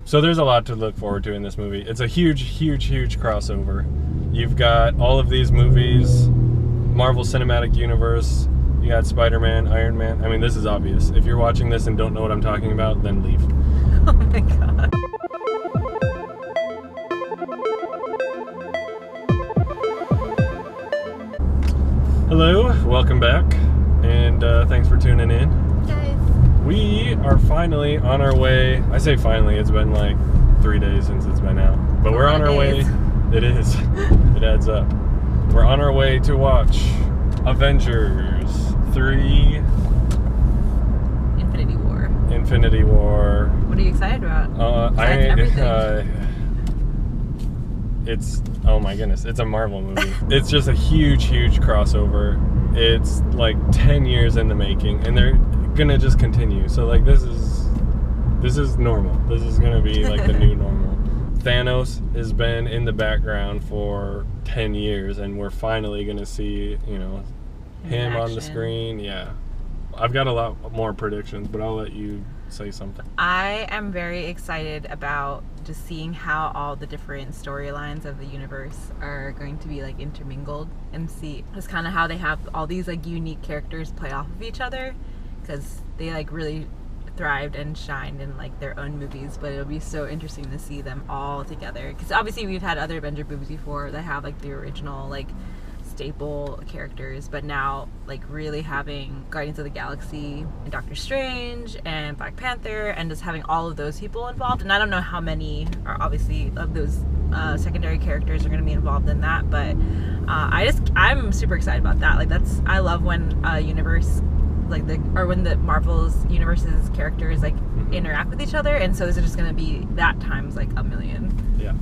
So there's a lot to look forward to in this movie. It's a huge crossover. You've got all of these movies, Marvel Cinematic Universe, you got Spider-Man, Iron Man. I mean, this is obvious. If you're watching this and don't know what I'm talking about, then leave. Oh my god. Hello, welcome back, and thanks for tuning in. Guys. We are finally on our way. I say finally, it's been like 3 days since it's been out. But we're on our way. It is. It adds up. We're on our way to watch Avengers 3 Infinity War. What are you excited about? It's, oh my goodness, it's a Marvel movie. It's just a huge crossover. It's like 10 years in the making, and they're gonna just continue. So like this is normal. This is gonna be like the new normal. Thanos has been in the background for 10 years, and we're finally gonna see, you know, him on the screen. Yeah. I've got a lot more predictions, but I'll let you say something. I am very excited about just seeing how all the different storylines of the universe are going to be like intermingled, and see just kind of how they have all these like unique characters play off of each other, because they like really thrived and shined in like their own movies. But it'll be so interesting to see them all together, because obviously we've had other Avenger movies before that have like the original like staple characters, but now like really having Guardians of the Galaxy and Doctor Strange and Black Panther, and just having all of those people involved. And I don't know how many are obviously of those secondary characters are going to be involved in that, but I'm super excited about that. Like I love when universe like when the Marvel's universe's characters like interact with each other, and so this is just going to be that times like a million. Yeah,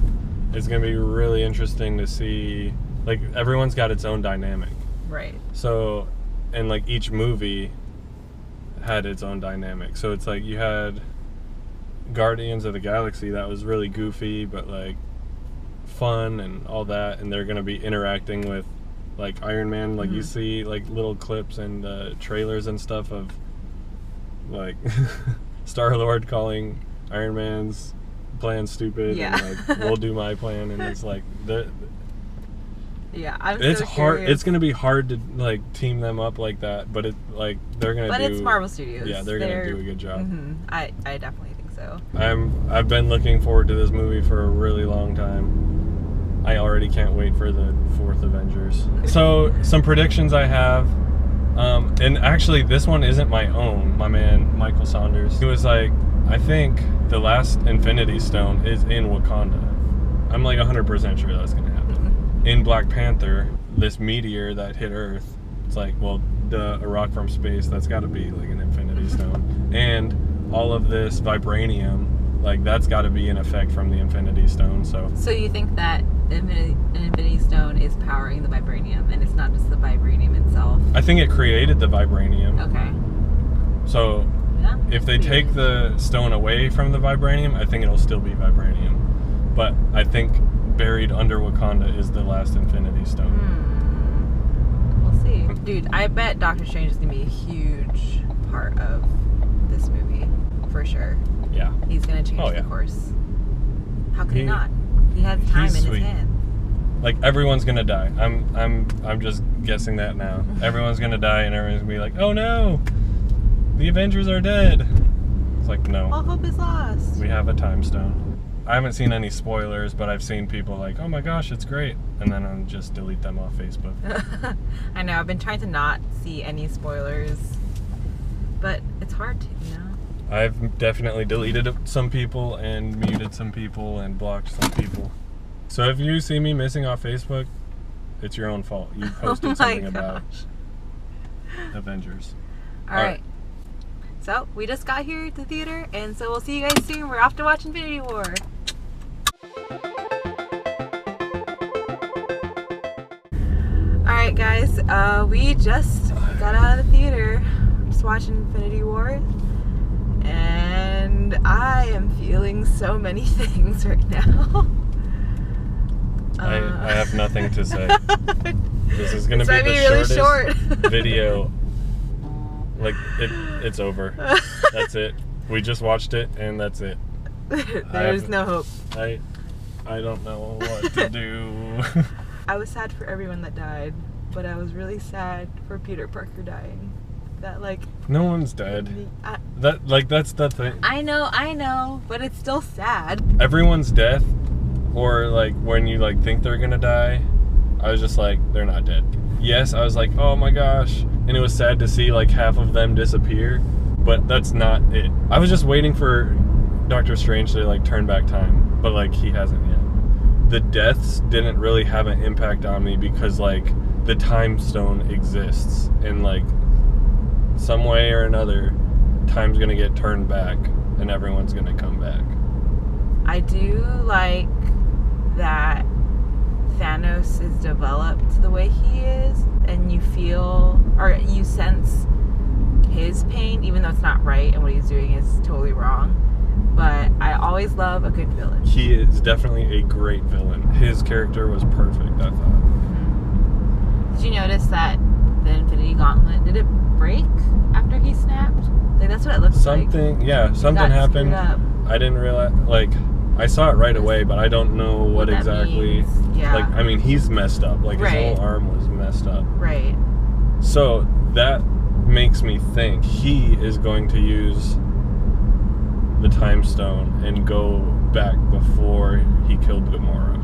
it's going to be really interesting to see. Like, everyone's got its own dynamic. Right. So, and like each movie had its own dynamic. So it's like you had Guardians of the Galaxy that was really goofy, but like fun and all that. And they're going to be interacting with like Iron Man. Like you see like little clips and trailers and stuff of like Star-Lord calling Iron Man's plan stupid. Yeah. And like, we'll do my plan. And it's like, yeah, it's so hard. curious. It's gonna be hard to like team them up like that, but it like they're gonna. But it's Marvel Studios. Yeah, they're gonna do a good job. I definitely think so. I've been looking forward to this movie for a really long time. I already can't wait for the 4th Avengers. So some predictions I have, and actually this one isn't my own. My man Michael Saunders, he was like, I think the last Infinity Stone is in Wakanda. I'm like 100% sure that's gonna happen. In Black Panther, this meteor that hit Earth, it's like, well, a rock from space, that's got to be like an Infinity Stone. And all of this vibranium, like that's got to be an effect from the Infinity Stone. So you think that an Infinity Stone is powering the vibranium, and it's not just the vibranium itself? I think it created the vibranium. Okay. So yeah, if they take the stone away from the vibranium, I think it'll still be vibranium. But I think buried under Wakanda is the last Infinity Stone. We'll see. Dude, I bet Doctor Strange is going to be a huge part of this movie, for sure. Yeah. He's going to change the course. How could he not? He has time in his hand. Like, everyone's going to die. I'm just guessing that now. Everyone's going to die, and everyone's going to be like, oh no, the Avengers are dead. It's like, no. All hope is lost. We have a time stone. I haven't seen any spoilers, but I've seen people like, oh my gosh, it's great. And then I'll just delete them off Facebook. I know, I've been trying to not see any spoilers, but it's hard to, you know? I've definitely deleted some people and muted some people and blocked some people. So if you see me missing off Facebook, it's your own fault. You posted something about Avengers. All right. So we just got here at the theater, and so we'll see you guys soon. We're off to watch Infinity War. Alright guys, we just got out of the theater, just watching Infinity War, and I am feeling so many things right now. I have nothing to say. This is going to be the really shortest video. Like, it's over. That's it. We just watched it, and that's it. There's no hope. I don't know what to do. I was sad for everyone that died, but I was really sad for Peter Parker dying. That like no one's dead. That's the thing. I know, but it's still sad. Everyone's death, or like when you like think they're gonna die, I was just like, they're not dead. Yes, I was like, oh my gosh, and it was sad to see like half of them disappear, but that's not it. I was just waiting for Doctor Strange to like turn back time, but like he hasn't yet. The deaths didn't really have an impact on me because like the time stone exists, and like some way or another time's gonna get turned back and everyone's gonna come back. I do like that Thanos is developed the way he is, and you feel or you sense his pain, even though it's not right and what he's doing is totally wrong. But I always love a good villain. He is definitely a great villain. His character was perfect, I thought. Did you notice that the Infinity Gauntlet, did it break after he snapped? Like that's what it looks like. Something happened. I didn't realize, like, I saw it right away, but I don't know what exactly. Means. Yeah. Like, I mean, he's messed up. Like, his whole arm was messed up. Right. So that makes me think he is going to use the time stone and go back before he killed Gamora.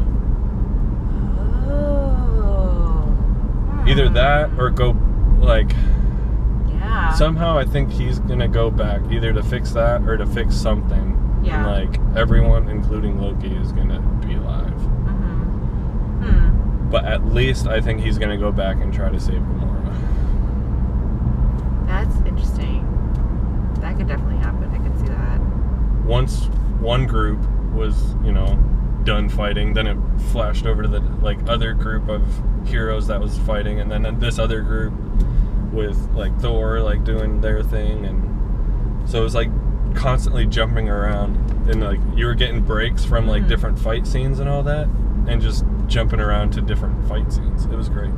Oh. Either that or go, like, yeah. Somehow I think he's gonna go back either to fix that or to fix something. Yeah. And like everyone, including Loki, is gonna be alive. But at least I think he's gonna go back and try to save Gamora. That's interesting. That could definitely happen. I could see that. Once one group was, done fighting, then it flashed over to the like other group of heroes that was fighting, and then this other group with like Thor like doing their thing, and so it was like constantly jumping around, and like you were getting breaks from like different fight scenes and all that, and just jumping around to different fight scenes. It was great.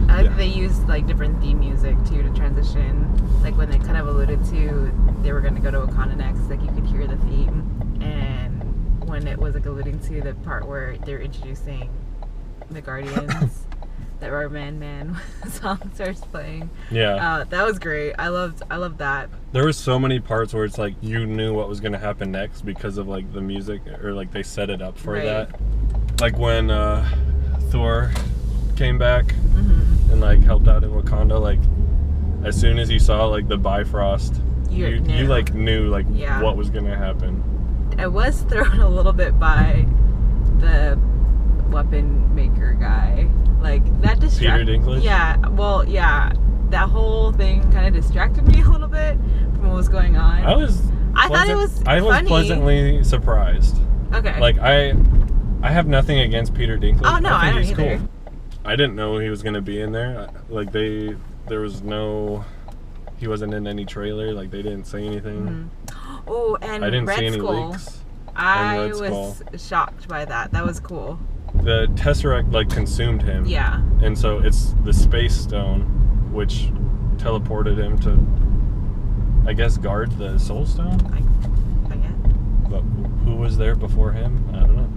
I like they used like different theme music too to transition. Like when they kind of alluded to they were going to go to Wakanda next, like you could hear the theme, and when it was like alluding to the part where they're introducing the Guardians, that Rubber Man song starts playing. Yeah. That was great. I loved that. There was so many parts where it's like you knew what was going to happen next because of like the music, or like they set it up for that. Like when Thor came back and like helped out in Wakanda, like as soon as you saw like the Bifrost, you like knew like what was going to happen. I was thrown a little bit by the weapon maker guy. Like that distracted. Peter Dinklage? Yeah. Well, yeah. That whole thing kind of distracted me a little bit from what was going on. I thought it was funny. Pleasantly surprised. Okay. Like I have nothing against Peter Dinklage. Oh no, I don't he's either. Cool. I didn't know he was gonna be in there. Like there was no. He wasn't in any trailer. Like they didn't say anything. Oh, and I didn't Red see any Skull. leaks. I was shocked by that. That was cool. The Tesseract like consumed him. Yeah. And so it's the Space Stone, which teleported him to, I guess, guard the Soul Stone. I guess. But who was there before him? I don't know.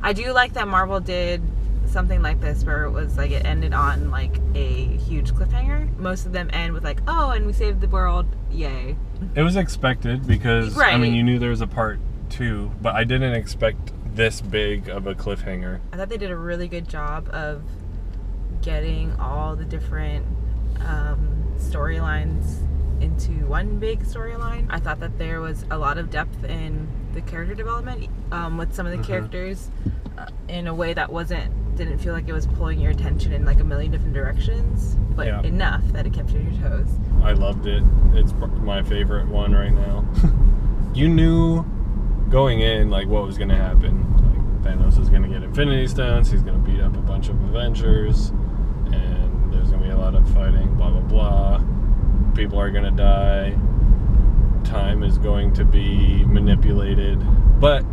I do like that Marvel did something like this where it was like it ended on like a huge cliffhanger. Most of them end with like, oh, and we saved the world, yay. It was expected because I mean you knew there was a part 2, but I didn't expect this big of a cliffhanger. I thought they did a really good job of getting all the different storylines into one big storyline. I thought that there was a lot of depth in the character development with some of the characters in a way that didn't feel like it was pulling your attention in like a million different directions, but enough that it kept you on your toes. I loved it. It's my favorite one right now. You knew going in like what was going to happen. Like Thanos is going to get Infinity Stones, he's going to beat up a bunch of Avengers, and there's going to be a lot of fighting, blah blah blah. People are going to die. Time is going to be manipulated. But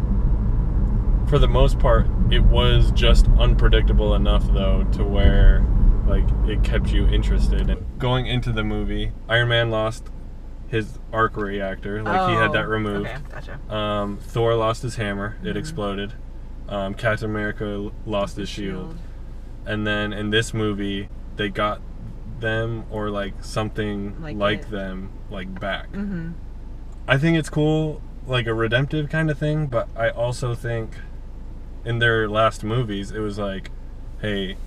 for the most part, it was just unpredictable enough though to where like it kept you interested. And going into the movie, Iron Man lost his arc reactor. Like he had that removed. Okay, gotcha. Thor lost his hammer. It Mhm. exploded. Captain America lost his shield. And then in this movie, they got them or like something like them like back. Mm-hmm. I think it's cool, like a redemptive kind of thing, but I also think in their last movies, it was like, hey,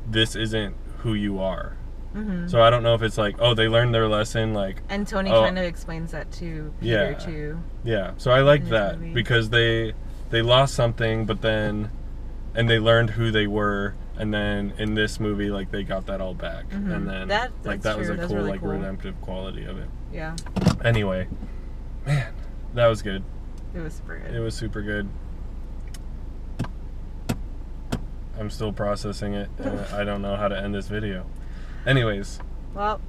this isn't who you are. Mm-hmm. So I don't know if it's like, oh, they learned their lesson, like... And Tony kind of explains that to Peter, too. Yeah, so I like that, movie. because they lost something, but then... And they learned who they were, and then in this movie, like, they got that all back. Mm-hmm. And then, that was a cool, really like, cool. redemptive quality of it. Yeah. Anyway, man, that was good. It was super good. It was super good. I'm still processing it, and I don't know how to end this video. Anyways. Well,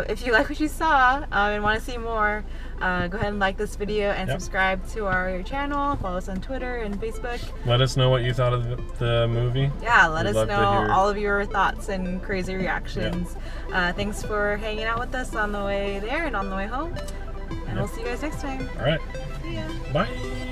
if you like what you saw and want to see more, go ahead and like this video and subscribe to our channel. Follow us on Twitter and Facebook. Let us know what you thought of the movie. Yeah, let us know all of your thoughts and crazy reactions. Thanks for hanging out with us on the way there and on the way home. And we'll see you guys next time. All right. See ya. Bye.